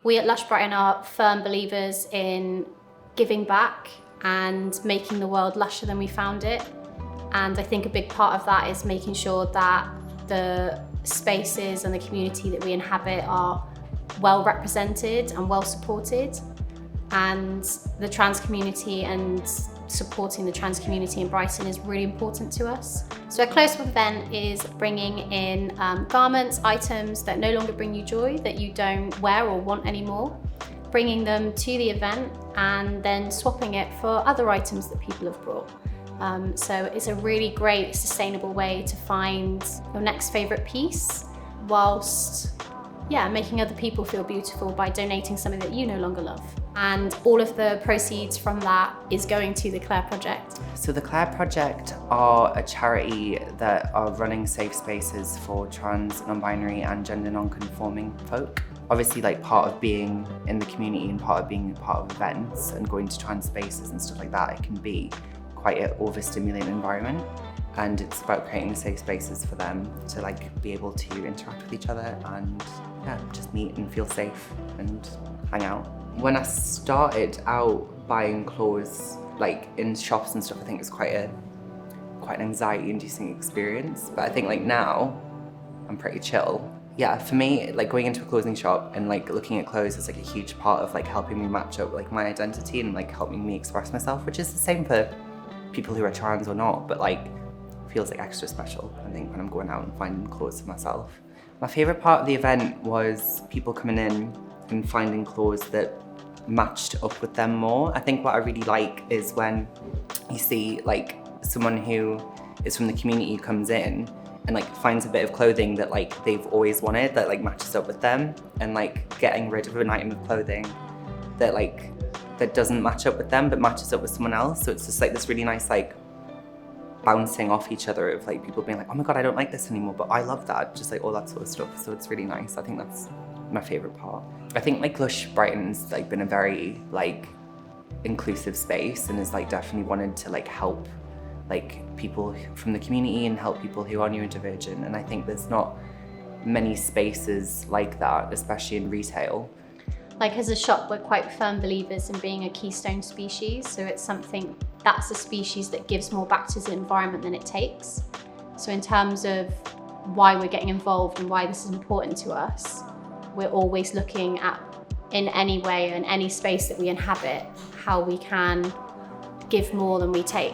We at LUSH Brighton are firm believers in giving back and making the world lusher than we found it. And I think a big part of that is making sure that the spaces and the community that we inhabit are well represented and well supported. And the trans community and supporting the trans community in Brighton is really important to us. So a close-up event is bringing in garments, items that no longer bring you joy, that you don't wear or want anymore, bringing them to the event and then swapping it for other items that people have brought. So it's a really great, sustainable way to find your next favourite piece whilst making other people feel beautiful by donating something that you no longer love. And all of the proceeds from that is going to the Clare Project. So the Clare Project are a charity that are running safe spaces for trans, non-binary and gender non-conforming folk. Obviously, like, part of being in the community and part of being part of events and going to trans spaces and stuff like that, it can be quite an overstimulating environment. And it's about creating safe spaces for them to like be able to interact with each other and just meet and feel safe and hang out. When I started out buying clothes like in shops and stuff, I think it was quite an anxiety-inducing experience. But I think like now, I'm pretty chill. Yeah, for me, like going into a clothing shop and like looking at clothes is like a huge part of like helping me match up like my identity and like helping me express myself, which is the same for people who are trans or not, but like feels like extra special, I think, when I'm going out and finding clothes for myself. My favourite part of the event was people coming in and finding clothes that matched up with them more. I think what I really like is when you see like someone who is from the community comes in and like finds a bit of clothing that like they've always wanted that like matches up with them, and like getting rid of an item of clothing that doesn't match up with them but matches up with someone else. So it's just like this really nice like bouncing off each other of like people being like, oh my god, I don't like this anymore, but I love that, just like all that sort of stuff. So it's really nice. I think that's my favourite part. I think like LUSH Brighton's like been a very like inclusive space and has like definitely wanted to like help like people from the community and help people who are neurodivergent, and I think there's not many spaces like that, especially in retail. Like as a shop, we're quite firm believers in being a keystone species, so it's something that's a species that gives more back to the environment than it takes. So in terms of why we're getting involved and why this is important to us, we're always looking at, in any way, in any space that we inhabit, how we can give more than we take.